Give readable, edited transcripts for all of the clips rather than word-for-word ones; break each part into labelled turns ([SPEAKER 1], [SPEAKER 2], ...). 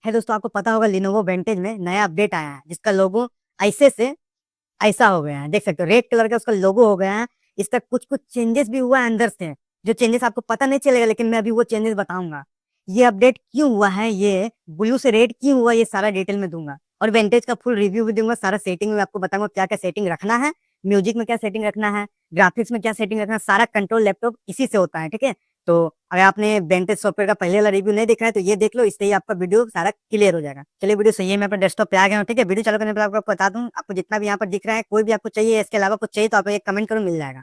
[SPEAKER 1] है दोस्तों, आपको पता होगा लिनोवो वेंटेज में नया अपडेट आया है जिसका लोगो ऐसे से ऐसा हो गया है। देख सकते हो रेड कलर का उसका लोगो हो गया है। इसका कुछ कुछ चेंजेस भी हुआ है अंदर से, जो चेंजेस आपको पता नहीं चलेगा, लेकिन मैं अभी वो चेंजेस बताऊंगा। ये अपडेट क्यों हुआ है, ये ब्लू से रेड क्यों हुआ, ये सारा डिटेल में दूंगा। और वेंटेज का फुल रिव्यू भी दूंगा, सारा सेटिंग में आपको बताऊंगा क्या क्या सेटिंग रखना है, म्यूजिक में क्या सेटिंग रखना है, ग्राफिक्स में क्या सेटिंग रखना है। सारा कंट्रोल लैपटॉप इसी से होता है, ठीक है। तो अगर आपने वेंटेज सॉफ्टवेयर का पहले वाला रिव्यू नहीं देखा है तो ये देख लो, इससे ही आपका वीडियो सारा क्लियर हो जाएगा। चलिए वीडियो सही है, मैं अपने डेस्कटॉप पे आ गया हूँ, ठीक है। वीडियो चालू करने पर आपको बता दूं, आपको जितना भी यहाँ पर दिख रहा है, कोई भी आपको चाहिए इसके अलावा कुछ चाहिए तो आप एक कमेंट करो, मिल जाएगा।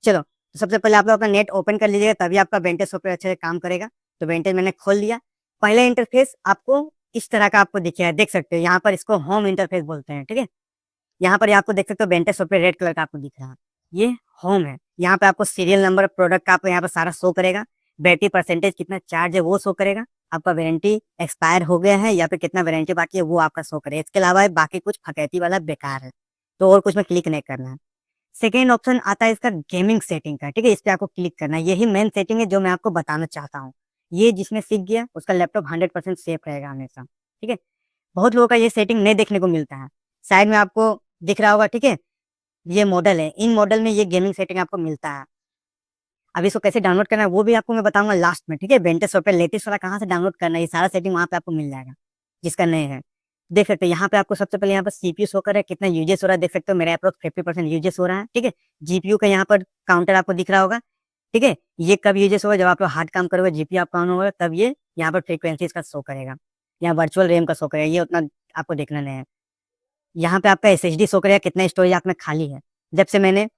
[SPEAKER 1] चलो, तो सबसे पहले आप लोग अपना नेट ओपन कर लीजिएगा, तभी आपका वेंटेज सॉफ्टवेयर अच्छे से काम करेगा। तो वेंटेज मैंने खोल लिया। पहले इंटरफेस आपको इस तरह का आपको दिखेगा, देख सकते हो यहाँ पर इसको होम इंटरफेस बोलते हैं, ठीक है। यहाँ पर आपको देख सकते हो वेंटेज सॉफ्टवेयर रेड कलर का आपको दिख रहा है, ये होम है। यहाँ पे आपको सीरियल नंबर प्रोडक्ट का आपको यहाँ पर सारा शो करेगा, बैटरी परसेंटेज कितना चार्ज है वो शो करेगा, आपका वारंटी एक्सपायर हो गया है या फिर कितना वारंटी बाकी है वो आपका शो करेगा। इसके अलावा बाकी कुछ फकैती वाला बेकार है, तो और कुछ में क्लिक नहीं करना है। सेकेंड ऑप्शन आता है इसका गेमिंग सेटिंग का, ठीक है। इस पे आपको क्लिक करना है, यही मेन सेटिंग है जो मैं आपको बताना चाहता हूँ। ये जिसने सीख गया उसका लैपटॉप 100% सेफ रहेगा हमेशा, ठीक है। बहुत लोगों का ये सेटिंग नहीं देखने को मिलता है। साइड में आपको दिख रहा होगा, ठीक है। ये मॉडल है, इन मॉडल में ये गेमिंग सेटिंग आपको मिलता है। अब इसको कैसे डाउनलोड करना है वो भी आपको मैं बताऊंगा लास्ट में, ठीक है। वेंटेज सॉफ्टवेयर लेटेस्ट वाला कहाँ से डाउनलोड करना है, ये सारा सेटिंग वहाँ पे आपको मिल जाएगा जिसका नहीं है। देख सकते हैं यहाँ पे आपको सबसे पहले यहाँ पर सीपीयू शो कर रहा है, कितना यूजेस हो रहा है देख सकते हो, मेरा अप्रोक्स 50% यूजेस हो रहा है, ठीक है। जीपीयू का यहाँ पर काउंटर आपको दिख रहा होगा, ठीक है। ये कब यूजेस होगा, जब आप लोग हार्ड काम करोगे, जीपीयू आपका ऑन होगा, तब ये यहाँ पर फ्रीक्वेंसी इसका शो करेगा। यहाँ वर्चुअल रैम का शो करेगा, ये उतना आपको देखना नहीं है। यहाँ पे आपका एसएसडी शो करेगा, कितना स्टोरेज आप में खाली है। जब से मैंने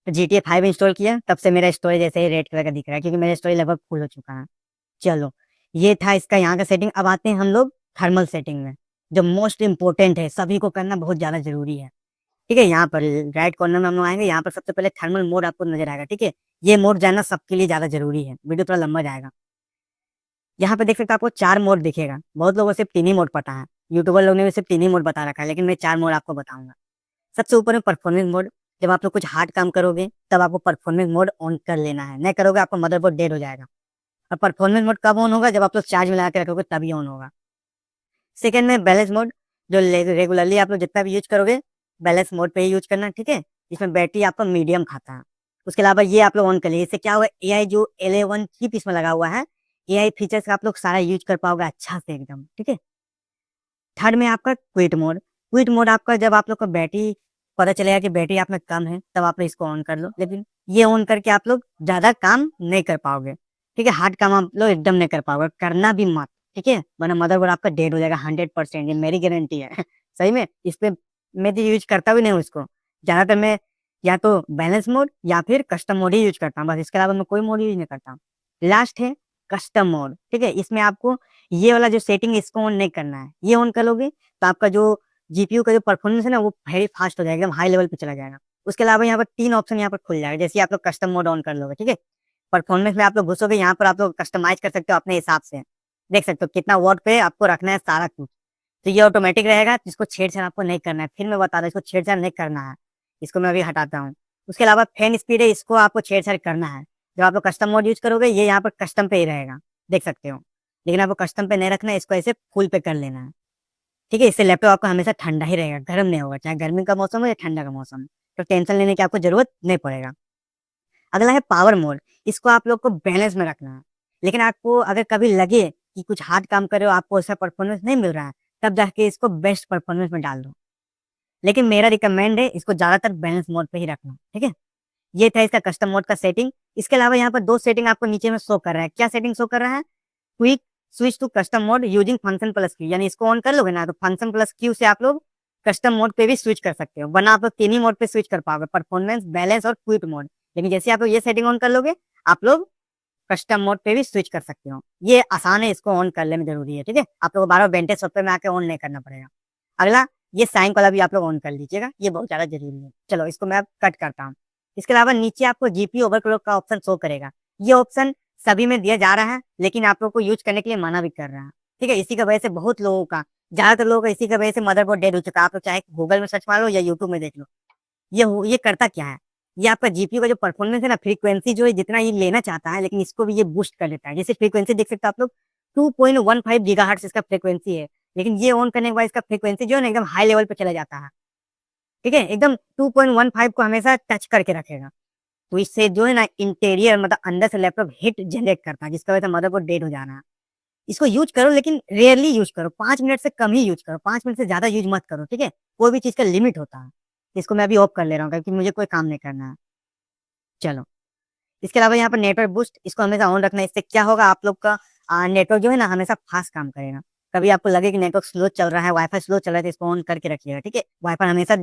[SPEAKER 1] GTA 5 इंस्टॉल किया तब से मेरा स्टोरेज ऐसे ही रेड कलर का दिख रहा है, क्योंकि मेरा स्टोरेज लगभग फुल हो चुका है। चलो, ये था इसका यहाँ का सेटिंग। अब आते हैं हम लोग थर्मल सेटिंग में, जो मोस्ट इंपॉर्टेंट है, सभी को करना बहुत ज्यादा जरूरी है, ठीक है। यहाँ पर राइट कॉर्नर में हम लोग आएंगे, यहाँ पर सबसे पहले थर्मल मोड आपको नजर आएगा, ठीक है। ये मोड जानना सबके लिए ज्यादा जरूरी है, वीडियो थोड़ा लंबा जाएगा। यहाँ पे देख सकते हो आपको 4 मोड दिखेगा, बहुत लोगों को सिर्फ 3 ही मोड पता है, यूट्यूबर लोग ने भी सिर्फ 3 ही मोड बता रखा है, लेकिन मैं 4 मोड आपको बताऊंगा। सबसे ऊपर में परफॉर्मेंस मोड, जब आप लोग कुछ हार्ड काम करोगे तब आपको परफॉर्मेंस मोड ऑन कर लेना है, नहीं करोगे आपका मदरबोर्ड डेड हो जाएगा। और परफॉर्मेंस मोड कब ऑन होगा, जब आप लोग चार्ज में लगा के रखोगे तभी ऑन होगा। सेकंड में बैलेंस मोड, जो रेगुलरली आप लोग जितना भी यूज करोगे बैलेंस मोड पे ही यूज करना, ठीक है। इसमें बैटरी आपका मीडियम खाता है। उसके अलावा ये आप लोग ऑन कर लीजिए, इससे क्या होगा, एआई जो L1 चिप इसमें लगा हुआ है, एआई फीचर्स का आप लोग सारा यूज कर पाओगे अच्छा से एकदम, ठीक है। थर्ड में आपका क्विट मोड, क्विट मोड आपका जब आप लोग का बैटरी पता चलेगा कि बैटरी आप में कम है तब आप लोग इसको ऑन कर लो, लेकिन ये ऑन करके आप लोग ज्यादा काम नहीं कर पाओगे, ठीक है। हार्ड काम आप लोग एकदम नहीं कर पाओगे, करना भी मत, ठीक है, वरना मदरबोर्ड आपका डेड हो जाएगा 100%, ये मेरी गारंटी है। सही में इस पे मैं तो यूज करता भी नहीं हूँ इसको, ज्यादातर मैं या तो बैलेंस मोड या फिर कस्टम मोड ही यूज करता हूँ, बस इसके अलावा मैं कोई मोड यूज नहीं करता हूँ। लास्ट है कस्टम मोड, ठीक है। इसमें आपको ये वाला जो सेटिंग है इसको ऑन नहीं करना है, ये ऑन करोगे तो आपका जो जीपीयू का जो परफॉर्मेंस है ना वो वेरी फास्ट हो जाएगा, एकदम हाई लेवल पे चला जाएगा। उसके अलावा यहाँ पर 3 ऑप्शन यहाँ पर खुल जाएगा, जैसे आप लोग कस्टम मोड ऑन कर लोगे, ठीक है। परफॉर्मेंस में आप लोग घुसोगे, यहाँ पर आप लोग कस्टमाइज कर सकते हो अपने हिसाब से, देख सकते हो कितना वॉट पे आपको रखना है सारा कुछ। तो ये ऑटोमेटिक रहेगा, जिसको छेड़छाड़ आपको नहीं करना है, फिर मैं बता रहा हूँ इसको छेड़छाड़ नहीं करना है, इसको मैं अभी हटाता हूँ। उसके अलावा फैन स्पीड है, इसको आपको छेड़छाड़ करना है। जब आप लोग कस्टम मोड यूज करोगे ये यहाँ पर कस्टम पे ही रहेगा, देख सकते हो, लेकिन आपको कस्टम पे नहीं रखना है, इसको ऐसे फुल पे कर लेना है, ठीक है। इससे लैपटॉप आपका हमेशा ठंडा ही रहेगा, गर्म नहीं होगा, चाहे गर्मी का मौसम हो या ठंडा का मौसम, तो टेंशन लेने की आपको जरूरत नहीं पड़ेगा। अगला है पावर मोड, इसको आप लोग को बैलेंस में रखना है, लेकिन आपको अगर कभी लगे कि कुछ हार्ड काम करे हो आपको ऐसा परफॉर्मेंस नहीं मिल रहा है, तब जाके इसको बेस्ट परफॉर्मेंस में डाल दो, लेकिन मेरा रिकमेंड है इसको ज्यादातर बैलेंस मोड पे ही रखना, ठीक है। ये था इसका कस्टम मोड का सेटिंग। इसके अलावा यहाँ पर 2 सेटिंग आपको नीचे में शो कर रहा है, क्या सेटिंग शो कर रहा है, quick switch to custom mode using function plus Q, यानी इसको ऑन कर लोगे ना तो फंक्शन प्लस क्यू से आप लोग कस्टम मोड पे भी स्विच कर सकते हो, वरना आप लोग 3 ही मोड पे स्विच कर पाओगे, परफॉर्मेंस, बैलेंस और क्विक मोड। लेकिन जैसे आप लोग ये सेटिंग ऑन कर लोगे आप लोग कस्टम मोड पे भी स्विच कर सकते हो, ये आसान है, इसको ऑन कर लेना जरूरी है, ठीक है। आप लोग को बार बार वेंटेज सॉफ्टवेयर में आके ऑन नहीं करना पड़ेगा। अगला ये साइन वाला भी आप लोग ऑन कर लीजिएगा, ये बहुत ज्यादा जरूरी है। चलो इसको मैं अब कट करता हूँ। इसके अलावा नीचे आपको जीपीयू ओवरक्लॉक का ऑप्शन शो करेगा, ये ऑप्शन सभी में दिया जा रहा है, लेकिन आप लोग को यूज करने के लिए मना भी कर रहा है, ठीक है। इसी की वजह से बहुत लोगों का, ज्यादातर लोगों का इसी की वजह से मदरबोर्ड डेड हो चुका है। आप लोग चाहे गूगल में सर्च मारो या यूट्यूब में देख लो, ये करता क्या है, ये आपका जीपीयू का जो परफॉर्मेंस है ना, फ्रीक्वेंसी जो है जितना ये लेना चाहता है, लेकिन इसको भी ये बूस्ट कर देता है। जैसे फ्रीक्वेंसी देख सकते हो आप लोग 2.15 गीगाहर्ट्ज इसका फ्रीक्वेंसी है, लेकिन ये ऑन करने के बाद इसका फ्रीक्वेंसी जो है ना एकदम हाई लेवल पे चला जाता है। ठीक है, एकदम 2.15 को हमेशा टच करके रखेगा। तो इससे जो है ना इंटीरियर मतलब अंदर से लैपटॉप हीट जनरेट करता है, जिसकी वजह से मदरबोर्ड डेड हो जाना है। इसको यूज करो लेकिन रेयरली यूज करो, 5 मिनट से कम ही यूज करो, 5 मिनट से ज्यादा यूज मत करो। ठीक है, कोई भी चीज का लिमिट होता है। इसको मैं अभी ऑफ कर ले रहा हूँ क्योंकि मुझे कोई काम नहीं करना है। चलो, इसके अलावा यहाँ पर नेटवर्क बूस्ट, इसको हमेशा ऑन रखना है। इससे क्या होगा, आप लोग का नेटवर्क जो है ना हमेशा फास्ट काम करेगा। कभी आपको लगे कि नेटवर्क स्लो चल रहा है, वाईफाई स्लो चल रहा है, तो इसको ऑन करके रखिएगा। ठीक है, वाईफाई हमेशा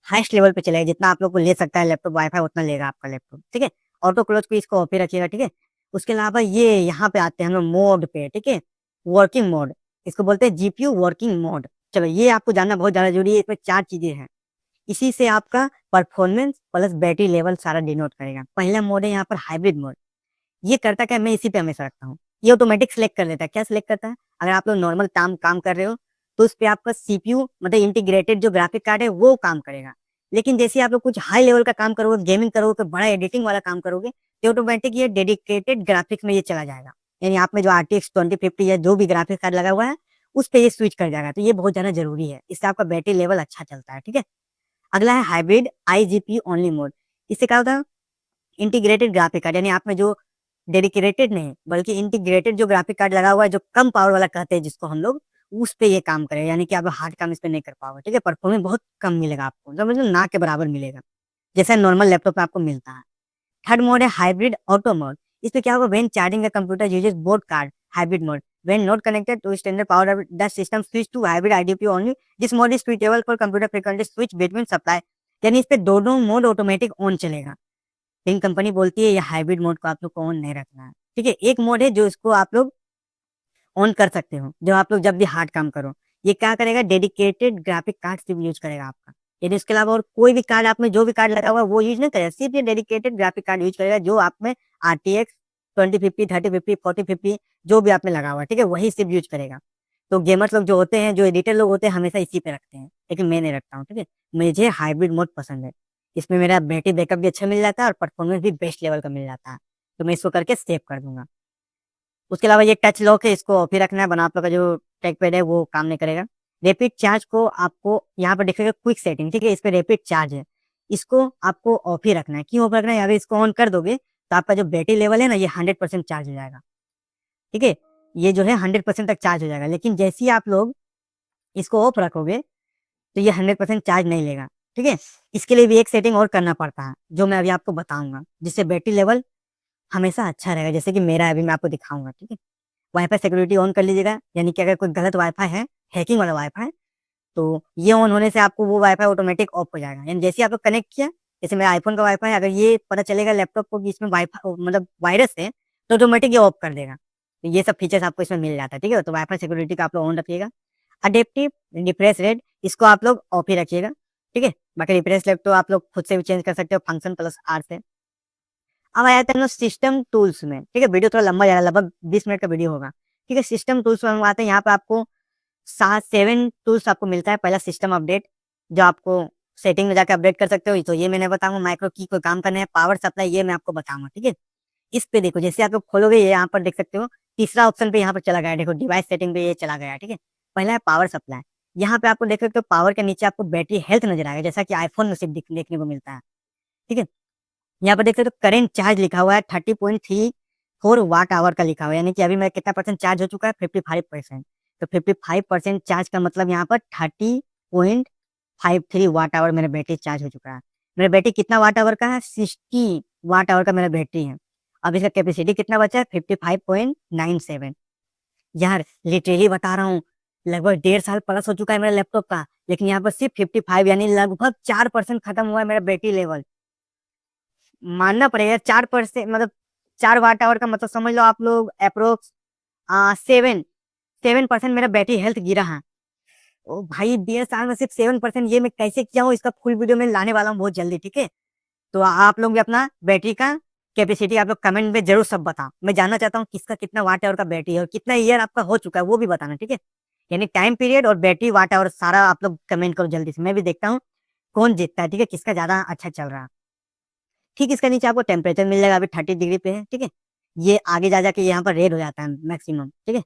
[SPEAKER 1] हाईएस्ट लेवल पे चलेगा, जितना आप लोग को ले सकता है लैपटॉप वाईफाई उतना लेगा आपका लैपटॉप। ठीक है, ऑटो क्लोज को इसको ऑफ ही रखिएगा। ठीक है, उसके अलावा ये यहाँ पे आते हैं हम लोग मोड पे। ठीक है, वर्किंग मोड, इसको बोलते हैं जीपीयू वर्किंग मोड। चलो, ये आपको जानना बहुत ज्यादा जरूरी है। इसमें 4 चीजें हैं, इसी से आपका परफॉर्मेंस प्लस बैटरी लेवल सारा डिनोट करेगा। पहला मोड है यहाँ पर हाइब्रिड मोड। ये करता क्या, मैं इसी पे हमेशा रखता हूँ। ये ऑटोमेटिक सेलेक्ट कर लेता है। क्या सेलेक्ट करता है, अगर आप लोग नॉर्मल काम कर रहे हो तो उस पे आपका सीपीयू मतलब इंटीग्रेटेड जो ग्राफिक कार्ड है वो काम करेगा। लेकिन जैसे आप लोग कुछ हाई लेवल का काम करोगे, गेमिंग करोगे, कोई बड़ा एडिटिंग वाला काम करोगे, तो ऑटोमेटिक ये डेडिकेटेड ग्राफिक्स में ये चला जाएगा। यानी आप में जो RTX 2050 या जो भी ग्राफिक कार्ड लगा हुआ है उस पे ये स्विच कर जाएगा। तो ये बहुत ज्यादा जरूरी है, इससे आपका बैटरी लेवल अच्छा चलता है। ठीक है, अगला है हाइब्रिड IGPU ओनली मोड। इससे क्या होता है, इंटीग्रेटेड ग्राफिक कार्ड, यानी आप में जो डेडिकेटेड नहीं बल्कि इंटीग्रेटेड जो ग्राफिक कार्ड लगा हुआ है, जो कम पावर वाला कहते हैं जिसको हम लोग, उस पे ये काम करेगा। यानी कि आप हार्ड काम इस पे नहीं कर पाओगे। ठीक है, परफॉर्मेंस बहुत कम मिलेगा आपको, समझ लो ना के बराबर मिलेगा, जैसा नॉर्मल लैपटॉप में आपको मिलता है। थर्ड मोड है हाइब्रिड ऑटो मोड। इसमें क्या होगा, when charging the computer uses both card, hybrid mode, when not connected to standard power the system switch to hybrid IDPU only, this mode is switchable for computer frequently switch between supply. यानी इस पे दोनों mode automatic on चलेगा। लेकिन company बोलती है ये hybrid mode को आप लोग को ऑन नहीं रखना है। ठीक है, एक मोड है जो इसको आप लोग ऑन कर सकते हो, जो आप लोग जब भी हार्ड काम करो। ये क्या करेगा, डेडिकेटेड ग्राफिक कार्ड सिर्फ यूज करेगा आपका। यदि इसके अलावा और कोई भी कार्ड आप में जो भी कार्ड लगा हुआ है वो यूज नहीं करेगा, सिर्फ ये डेडिकेटेड ग्राफिक कार्ड यूज करेगा जो आप में RTX 2050, 3050, 4050 जो भी आप में लगा हुआ है। ठीक है, वही सिर्फ यूज करेगा। तो गेमर्स लोग जो होते हैं, जो एडिटर लोग होते हैं, हमेशा इसी पे रखते हैं, लेकिन मैं नहीं रखता हूँ। ठीक है, मुझे हाइब्रिड मोड पसंद है। इसमें मेरा बैटरी बैकअप भी अच्छा मिल जाता है और परफॉर्मेंस भी बेस्ट लेवल का मिल जाता है। तो मैं इसको करके सेव कर दूंगा। उसके अलावा ये टच लॉक है, इसको ऑफ ही रखना है, वरना आप लोग का जो ट्रैक पैड है वो काम नहीं करेगा। रैपिड चार्ज को आपको यहाँ पर दिखेगा क्विक सेटिंग। ठीक है, इस पे रैपिड चार्ज है, इसको आपको ऑफ ही रखना है। क्यों ऑफ रखना है, अगर इसको ऑन कर दोगे तो आपका जो बैटरी लेवल है ना ये 100% चार्ज हो जाएगा। ठीक है, ये जो है 100% तक चार्ज हो जाएगा। लेकिन जैसे ही आप लोग इसको ऑफ रखोगे तो ये 100% चार्ज नहीं लेगा। ठीक है, इसके लिए भी एक सेटिंग और करना पड़ता है जो मैं अभी आपको बताऊंगा, जिससे बैटरी लेवल हमेशा अच्छा रहेगा। जैसे कि मेरा अभी मैं आपको दिखाऊंगा। ठीक है, वाईफाई सिक्योरिटी ऑन कर लीजिएगा, यानी कि अगर कोई गलत वाईफाई है, हैकिंग वाला वाईफाई, तो ये ऑन होने से आपको वो वाईफाई ऑटोमेटिक ऑफ हो जाएगा। यानी जैसे ही आप लोग कनेक्ट किया, जैसे मेरा आईफोन का वाईफाई, अगर ये पता चलेगा लैपटॉप को कि इसमें वाईफाई मतलब वायरस है, तो ऑटोमेटिक ये ऑफ कर देगा। तो ये सब फीचर्स आपको इसमें मिल जाता है। ठीक है, तो वाईफाई सिक्योरिटी का आप लोग ऑन रखिएगा। अडेप्टिव रिफ्रेश रेट, इसको आप लोग ऑफ ही रखिएगा। ठीक है, बाकी रिफ्रेश रेट तो आप लोग खुद से भी चेंज कर सकते हो फंक्शन प्लस आर से। अब आ जाते हैं हम लोग सिस्टम टूल्स में। ठीक है, वीडियो थोड़ा लंबा जा रहा है, लगभग 20 मिनट का वीडियो होगा। ठीक है, सिस्टम टूल्स में हम आते हैं। यहाँ पे आपको 7 टूल्स आपको मिलता है। पहला सिस्टम अपडेट, जो आपको सेटिंग में जाकर अपडेट कर सकते हो, तो ये मैंने बताऊंगा। माइक्रो की कोई काम करना है, पावर सप्लाई, ये मैं आपको बताऊंगा। ठीक है, इस पे देखो, जैसे आप लोग खोलोगे ये यहाँ पर देख सकते हो, तीसरा ऑप्शन पे यहाँ पर चला गया है, देखो डिवाइस सेटिंग पे ये चला गया है। ठीक है, पहला है पावर सप्लाई। यहाँ पे आपको देख सकते हो पावर के नीचे आपको बैटरी हेल्थ नजर आएगा, जैसा कि आईफोन में सिर्फ देखने को मिलता है। ठीक है, यहाँ पर देख सकते हो करेंट चार्ज लिखा हुआ है 30.34 वाट आवर का लिखा हुआ है, यानी कि अभी मेरा कितना परसेंट चार्ज हो चुका है, 55%। तो 55% चार्ज का मतलब यहाँ पर 30.53 वाट आवर मेरा बैटरी चार्ज हो चुका है। मेरा बैटरी कितना वाट आवर का है, 60 वाट आवर का मेरा बैटरी है। अब इसका कैपेसिटी कितना बचा है, 55.97। यार लिटरली बता रहा हूँ, लगभग 1.5 साल प्लस हो चुका है मेरा लैपटॉप का, लेकिन यहाँ पर सिर्फ 55 यानी लगभग 4% खत्म हुआ है मेरा बैटरी लेवल। मानना पड़ेगा 4% मतलब 4 वाट आवर का मतलब समझ लो आप लोग अप्रोक्स 7% मेरा बैटरी हेल्थ गिरा है। ओ भाई, 1.5 साल में सिर्फ 7%, ये मैं कैसे किया हूँ इसका फुल वीडियो में लाने वाला हूँ बहुत जल्दी। ठीक है, तो आप लोग भी अपना बैटरी का कैपेसिटी आप लोग कमेंट में जरूर सब बताओ। मैं जानना चाहता हूँ किसका कितना वाट आवर का बैटरी है और कितना ईयर आपका हो चुका है, वो भी बताना। ठीक है, यानी टाइम पीरियड और बैटरी वाट आवर सारा आप लोग कमेंट करो जल्दी से, मैं भी देखता हूँ कौन जीतता है। ठीक है, किसका ज्यादा अच्छा चल रहा है। ठीक, इसके नीचे आपको टेम्परेचर मिल जाएगा, अभी 30 डिग्री पे है। ठीक है, ये आगे जा जाके यहाँ पर रेड हो जाता है मैक्सिमम। ठीक है,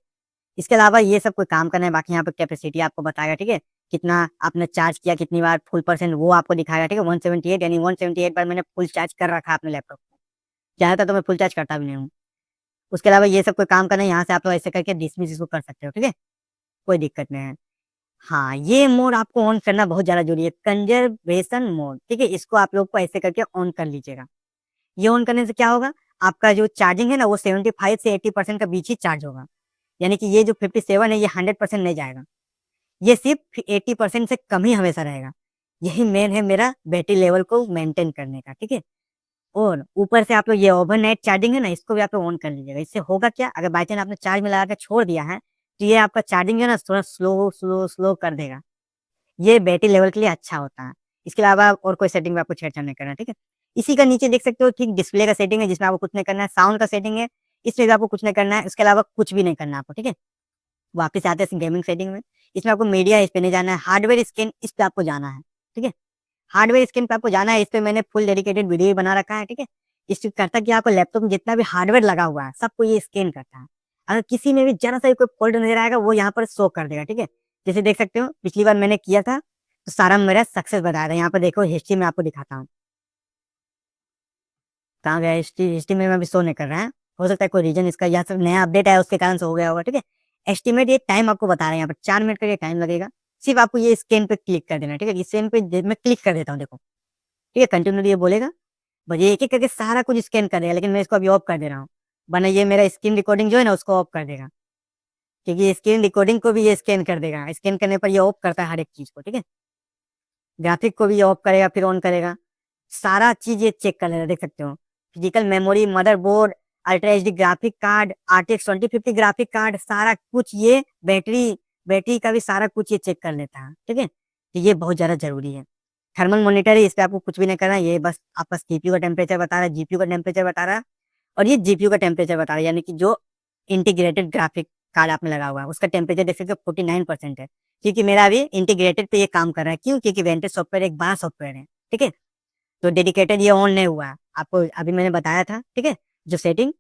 [SPEAKER 1] इसके अलावा ये सब कोई काम करना है, बाकी यहाँ पे कैपेसिटी आपको बताएगा, ठीक है, कितना आपने चार्ज किया, कितनी बार फुल परसेंट वो आपको दिखाएगा, ठीक है, 178 यानी 178 बार मैंने फुल चार्ज कर रखा है अपने लैपटॉप को। ज़्यादातर तो मैं फुल चार्ज करता भी नहीं हूँ। उसके अलावा ये सब कोई काम करना है, यहाँ से आप लोग ऐसे करके डिसमिस इसको कर सकते हो, ठीक है, कोई दिक्कत नहीं है। हाँ, ये मोड आपको ऑन करना बहुत ज़्यादा जरूरी है, कंजर्वेशन मोड, ठीक है, इसको आप लोग को ऐसे करके ऑन कर लीजिएगा। ये ऑन करने से क्या होगा, आपका जो चार्जिंग है ना वो 75 से 80% के बीच ही चार्ज होगा, यानी कि ये जो 57 है ये 100% नहीं जाएगा, ये सिर्फ 80% से कम ही हमेशा रहेगा। यही मेन है मेरा बैटरी लेवल को मेंटेन करने का, ठीक है। और ऊपर से आप लोग ये ओवरनाइट चार्जिंग है ना, इसको भी आप लोग ऑन कर लीजिएगा। इससे होगा क्या, अगर बाई चांस आपने चार्ज में लगा के छोड़ दिया है तो ये आपका चार्जिंग जो है ना थोड़ा स्लो स्लो स्लो कर देगा। ये बैटरी लेवल के लिए अच्छा होता है। इसके अलावा और कोई सेटिंग में आपको छेड़छाड़ नहीं करना है, ठीक है। इसी का नीचे देख सकते हो, ठीक, डिस्प्ले का सेटिंग है जिसमें आपको कुछ नहीं करना है, साउंड का सेटिंग है, इसमें भी आपको कुछ नहीं करना है, इसके अलावा कुछ भी नहीं करना है आपको, ठीक है। वापस आते हैं गेमिंग सेटिंग में, इसमें आपको मीडिया इस पे नहीं जाना है, हार्डवेयर स्कैन इस पे आपको जाना है, ठीक है। हार्डवेयर स्कैन पे आपको जाना है, इस पे मैंने फुल डेडिकेटेड वीडियो भी बना रखा है, ठीक है। इस करता कि आपको लैपटॉप में जितना भी हार्डवेयर लगा हुआ है सबको ये स्कैन करता है। अगर किसी में भी जरा सा भी कोई फॉल्ट नजर आएगा वो यहाँ पर शो कर देगा, ठीक है। जैसे देख सकते हो पिछली बार मैंने किया था तो सारा मेरा सक्सेस बताया था, यहाँ पर देखो हिस्ट्री में आपको दिखाता हूँ। कहाँ गया हिस्ट्री, हिस्ट्री में अभी शो नहीं कर रहा है, हो सकता है कोई रीजन इसका या फिर नया अपडेट आया उसके कारण से हो गया होगा, ठीक है। एस्टिमेट ये टाइम आपको बता रहे हैं, यहाँ पर 4 मिनट का ये टाइम लगेगा। सिर्फ आपको ये स्कैन पे क्लिक कर देना, ठीक है। इस स्कैन पे मैं क्लिक कर देता हूँ, देखो, ठीक है, कंटिन्यू ये बोलेगा, बस ये एक एक करके सारा कुछ स्कैन कर देगा, लेकिन मैं इसको अभी ऑफ कर दे रहा हूँ, वरना ये मेरा स्क्रीन रिकॉर्डिंग जो है ना उसको ऑफ कर देगा, क्योंकि स्क्रीन रिकॉर्डिंग को भी ये स्कैन कर देगा, स्कैन करने पर ये ऑफ करता है हर एक चीज को, ठीक है। ग्राफिक को भी ये ऑफ करेगा फिर ऑन करेगा, सारा चीज ये चेक कर लेगा, देख सकते हो। Physical memory, motherboard, ultra H D graphic card, RTX 2050 graphic card, सारा कुछ ये बैटरी, बैटरी का भी सारा कुछ ये चेक कर लेता है, ठीक है। तो ये बहुत ज्यादा जरूरी है। थर्मल मॉनिटर है, इस पे आपको कुछ भी नहीं करना है, ये बस आपका CPU का टेम्परेचर बता रहा है, GPU का टेम्परेचर बता रहा है, और ये GPU का टेम्परेचर बता रहा है, यानी कि जो इंटीग्रेटेड ग्राफिक कार्ड आपने लगा हुआ है उसका टेम्परेचर देख सकते हो 49% है, क्योंकि मेरा अभी इंटीग्रेटेड पे ये काम कर रहा है। क्यों, क्योंकि वेंटेज सॉफ्टवेयर एक बड़ा सॉफ्टवेयर है, ठीक है। तो डेडिकेटेड ये ऑन नहीं हुआ है, आपको अभी मैंने बताया था, ठीक है। जो सेटिंग,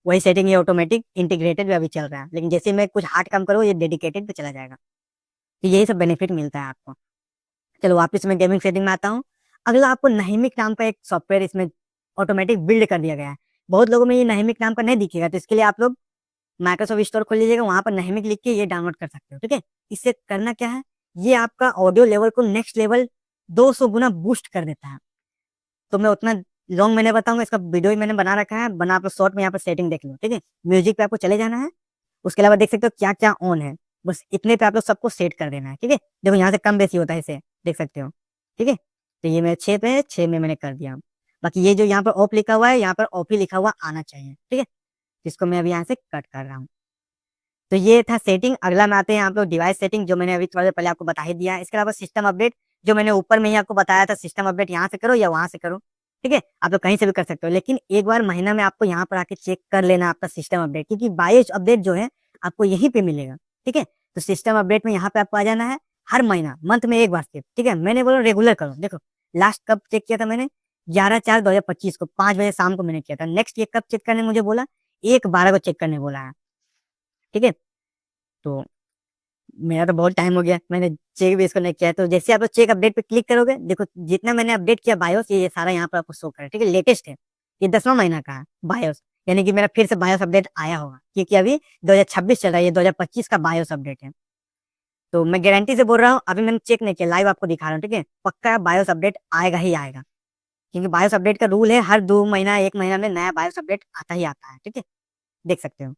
[SPEAKER 1] वही सेटिंग ये ऑटोमेटिक इंटीग्रेटेड भी अभी चल रहा है, लेकिन जैसे मैं कुछ हार्ड काम करूँ ये डेडिकेटेड पे चला जाएगा। तो यही सब बेनिफिट मिलता है आपको। चलो वापस मैं गेमिंग सेटिंग में आता हूँ। अगला आपको नाइमिक नाम का एक सॉफ्टवेयर इसमें ऑटोमेटिक बिल्ड कर दिया गया है। बहुत लोगों में ये नाइमिक नाम का नहीं दिखेगा, तो इसके लिए आप लोग माइक्रोसॉफ्ट स्टोर खोल लीजिएगा, वहां पर नाइमिक लिख के ये डाउनलोड कर सकते हो, ठीक है। इससे करना क्या है, ये आपका ऑडियो लेवल को नेक्स्ट लेवल 200 गुना बूस्ट कर देता है। तो मैं उतना लॉन्ग मैंने बताऊंगा, इसका वीडियो ही मैंने बना रखा है, बना आप शॉर्ट में यहाँ पर सेटिंग देख लो, ठीक है। म्यूजिक पे आपको चले जाना है, उसके अलावा देख सकते हो क्या क्या ऑन है, बस इतने पे आप लोग सबको सेट कर देना है, ठीक है। देखो यहाँ से कम बेसी होता है, इसे देख सकते हो, ठीक है। तो ये मेरे 6 पे है, 6 में मैंने कर दिया। बाकी ये जो यहाँ पर ऑफ लिखा हुआ है, यहाँ पर ऑफ ही लिखा हुआ आना चाहिए, ठीक है। जिसको मैं अभी यहाँ से कट कर रहा हूँ। तो ये था सेटिंग। अगला में आते हैं आप लोग डिवाइस सेटिंग, जो मैंने अभी थोड़ा देर पहले आपको बता ही दिया है। इसके अलावा सिस्टम अपडेट, जो मैंने ऊपर में ही आपको बताया था, सिस्टम अपडेट यहाँ से करो या वहां से करो, ठीक है। आप लोग कहीं से भी कर सकते हो, लेकिन एक बार महीना में आपको यहाँ पर आके चेक कर लेना आपका सिस्टम अपडेट, क्योंकि बायोस अपडेट जो है आपको यहीं पे मिलेगा, ठीक है। तो सिस्टम अपडेट में यहाँ पे आपको आ जाना है हर महीना, मंथ में एक बार सिर्फ, ठीक है। मैंने बोला रेगुलर करो। देखो लास्ट कब चेक किया था मैंने, 11/4/2025 को 5 बजे शाम को मैंने किया था। नेक्स्ट ये कब चेक करने मुझे बोला, 1/12 को चेक करने बोला है, ठीक है। तो मेरा तो बहुत टाइम हो गया, मैंने चेक भी इसको नहीं किया है। तो जैसे आप लोग चेक अपडेट पे क्लिक करोगे, देखो जितना मैंने अपडेट किया बायोस, ये सारा यहाँ पर आपको शो करे, ठीक है। लेटेस्ट है, ये 10वां महीना का है बायोस, यानी कि मेरा फिर से बायोस अपडेट आया होगा, क्योंकि अभी 2026 चल रहा है, ये 2025 का बायोस अपडेट है। तो मैं गारंटी से बोल रहा हूँ, अभी मैंने चेक नहीं किया, लाइव आपको दिखा रहा हूँ, ठीक है। पक्का बायोस अपडेट आएगा ही आएगा, क्योंकि बायोस अपडेट का रूल है हर 2 महीना 1 महीना में नया बायोस अपडेट आता ही आता है, ठीक है। देख सकते हो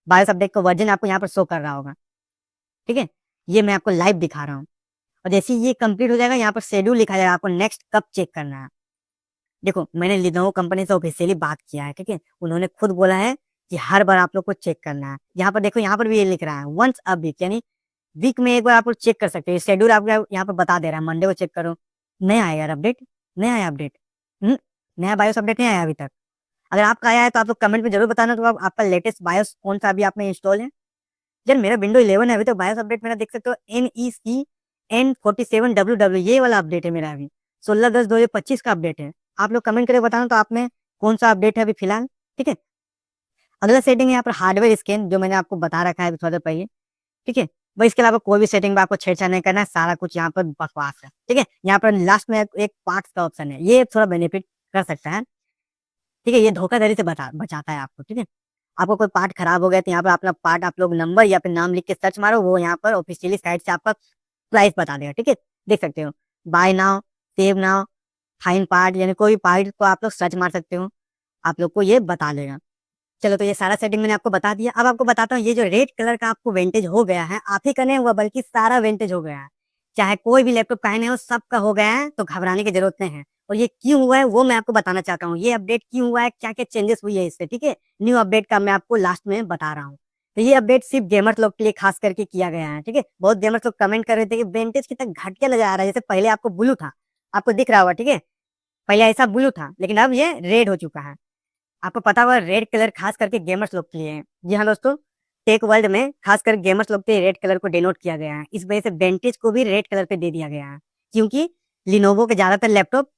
[SPEAKER 1] बायोस अपडेट का वर्जन आपको यहाँ पर शो कर रहा होगा, ठीक है। ये मैं आपको लाइव दिखा रहा हूँ। और जैसे ही ये कंप्लीट हो जाएगा, यहाँ पर शेड्यूल लिखा जाएगा, आपको नेक्स्ट कब चेक करना है। देखो मैंने लिनोवो कंपनी से ऑफिशियली बात किया है, ठीक है। उन्होंने खुद बोला है कि हर बार आप लोग को चेक करना है। यहाँ पर देखो, यहाँ पर भी ये लिख रहा है वंस अ वीक, यानी वीक में एक बार आप लोग चेक कर सकते हो। शेड्यूल आपको यहाँ पर बता दे रहा है, मंडे को चेक करो। नया आया यार अपडेट, नया आया अपडेट, नया बायोस अपडेट नहीं आया अभी तक। अगर आपका आया है तो आप लोग कमेंट में जरूर बताना, तो आपका लेटेस्ट बायोस कौन सा अभी आप में इंस्टॉल है। यार मेरा विंडो 11 है अभी तो बायोस अपडेट मेरा देख सकते हो NEC N47WW, ये वाला अपडेट है मेरा अभी, 16/10/2025 का अपडेट है। आप लोग कमेंट करके बताना तो आप में कौन सा अपडेट है अभी फिलहाल, ठीक है। अगला सेटिंग है यहाँ पर हार्डवेयर स्कैन, जो मैंने आपको बता रखा है थोड़ा देर पहले, ठीक है। वही इसके अलावा कोई भी सेटिंग में आपको छेड़छाड़ नहीं करना है, सारा कुछ यहाँ पर बकवास है, ठीक है। यहाँ पर लास्ट में एक पार्ट्स का ऑप्शन है, ये थोड़ा बेनिफिट कर सकता है, ठीक है। ये धोखाधड़ी से बचाता है आपको, ठीक है। आपको कोई पार्ट खराब हो गया तो यहाँ पर अपना पार्ट आप लोग नंबर या फिर नाम लिख के सर्च मारो, वो यहाँ पर ऑफिशियली साइट से आपका प्राइस बता देगा, ठीक है। देख सकते हो, buy now, save now, fine part, यानी कोई पार्ट को आप लोग सर्च मार सकते हो, आप लोग को ये बता देगा। चलो, तो ये सारा सेटिंग मैंने आपको बता दिया। अब आपको बताता हूँ, ये जो रेड कलर का आपको वेंटेज हो गया है, आप ही का नहीं हुआ बल्कि सारा वेंटेज हो गया है, चाहे कोई भी लैपटॉप का नहीं हो, सबका हो गया है, तो घबराने की जरूरत नहीं है। और ये क्यों हुआ है वो मैं आपको बताना चाहता हूँ, ये अपडेट क्यों हुआ है, क्या क्या चेंजेस हुई है इससे, ठीक है। न्यू अपडेट का मैं आपको लास्ट में बता रहा हूँ। तो ये अपडेट सिर्फ गेमर्स लोग के लिए खास करके किया गया है, ठीक है। बहुत गेमर्स लोग कमेंट कर रहे थे कि वेंटेज कितना घटिया नजर आ रहा है, जैसे पहले आपको ब्लू था, आपको दिख रहा होगा, ठीक है। पहले ऐसा ब्लू था, लेकिन अब ये रेड हो चुका है। आपको पता होगा रेड कलर खास करके गेमर्स लोग के लिए है। जी हाँ दोस्तों, टेक वर्ल्ड में खास कर गेमर्स लोग के रेड कलर को डिनोट किया गया है, इस वजह से वेंटेज को भी रेड कलर पे दे दिया गया है, क्योंकि लिनोवो के ज्यादातर लैपटॉप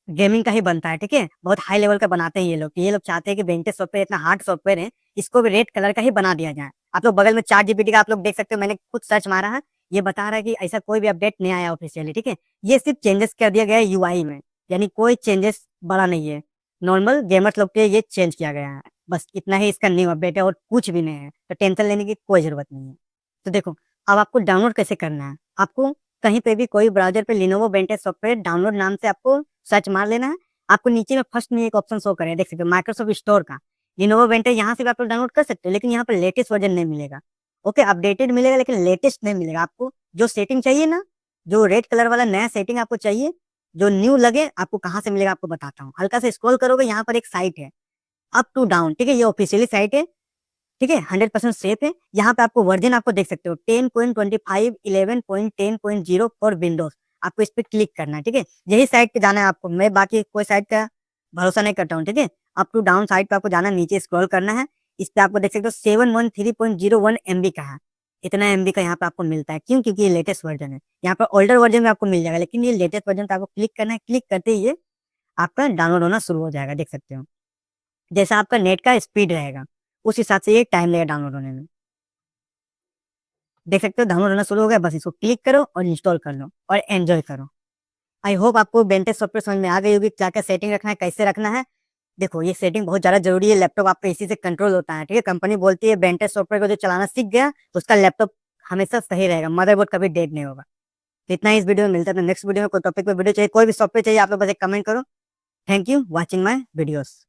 [SPEAKER 1] गेमिंग का ही बनता है, ठीक है। बहुत हाई लेवल का बनाते हैं ये लोग चाहते हैं कि वेंटेज सॉफ्टवेयर इतना हार्ड सॉफ्टवेयर है, इसको भी रेड कलर का ही बना दिया जाए। आप लोग बगल में चार्ट जीपीटी का आप लोग देख सकते हो, मैंने खुद सर्च मारा है, ये बता रहा है कि ऐसा कोई भी अपडेट नहीं आया ऑफिशियली, ठीक है। ये सिर्फ चेंजेस कर दिया गया है यूआई में, यानी कोई चेंजेस बड़ा नहीं है, नॉर्मल गेमर्स लोग के लिए ये चेंज किया गया है, बस इतना ही इसका न्यू अपडेट है और कुछ भी नहीं है, तो टेंशन लेने की कोई जरूरत नहीं है। तो देखो, अब आपको डाउनलोड कैसे करना है, आपको कहीं पे भी कोई ब्राउजर पे लिनोवो वेंटेज सॉफ्टवेयर डाउनलोड नाम से आपको सर्च मार लेना है। आपको नीचे में फर्स्ट में एक ऑप्शन शो करें, देख सकते हो माइक्रोसॉफ्ट स्टोर का, लिनोवो वेंटेज यहाँ से भी आप लोग डाउनलोड कर सकते हो, लेकिन यहाँ पर लेटेस्ट वर्जन नहीं मिलेगा। ओके, अपडेटेड मिलेगा लेकिन लेटेस्ट नहीं मिलेगा। आपको जो सेटिंग चाहिए ना, जो रेड कलर वाला नया सेटिंग आपको चाहिए, जो न्यू लगे, आपको कहाँ से मिलेगा आपको बताता हूँ। हल्का से स्क्रॉल करोगे, यहाँ पर एक साइट है, अप टू डाउन, ठीक है। ये ऑफिशियली साइट है, ठीक है, 100% सेफ है। यहाँ पे आपको वर्जन आपको देख सकते हो 10.25 11.10.0 फॉर विंडोज, आपको इस पे क्लिक करना है, ठीक है। यही साइट पे जाना है आपको, मैं बाकी कोई साइट का भरोसा नहीं करता हूँ, ठीक है। अप टू डाउन साइट पे आपको जाना है, नीचे स्क्रॉल करना है, इस पे आपको देख सकते हो 713.01 MB का है, इतना MB का यहाँ पे आपको मिलता है। क्यों? क्योंकि ये लेटेस्ट वर्जन है। यहाँ पर ओल्डर वर्जन में आपको मिल जाएगा, लेकिन ये लेटेस्ट वर्जन पे आपको क्लिक करना है, क्लिक करते ही ये आपका डाउनलोड होना शुरू हो जाएगा, देख सकते हो। जैसा आपका नेट का स्पीड रहेगा, उस हिसाब से ये टाइम लगेगा डाउनलोड होने में। देख सकते हो डाउनलोड होना शुरू हो गया, बस इसको क्लिक करो और इंस्टॉल कर लो और एंजॉय करो। आई होप आपको बेंटेज सॉफ्टवेयर समझ में आ गई होगी, क्या क्या सेटिंग रखना है, कैसे रखना है। देखो, ये सेटिंग बहुत ज्यादा जरूरी है, लैपटॉप आपका इसी से कंट्रोल होता है, ठीक है। कंपनी बोलती है बेंटेज सॉफ्टवेयर को जो चलाना सीख गया तो उसका लैपटॉप हमेशा सही रहेगा, मदरबोर्ड कभी डेड नहीं होगा। तो इतना ही इस वीडियो में, मिलता है नेक्स्ट वीडियो में। कोई टॉपिक पे वीडियो चाहिए, कोई भी सॉफ्टवेयर चाहिए, आप लोग बस एक कमेंट करो। Thank you watching my videos.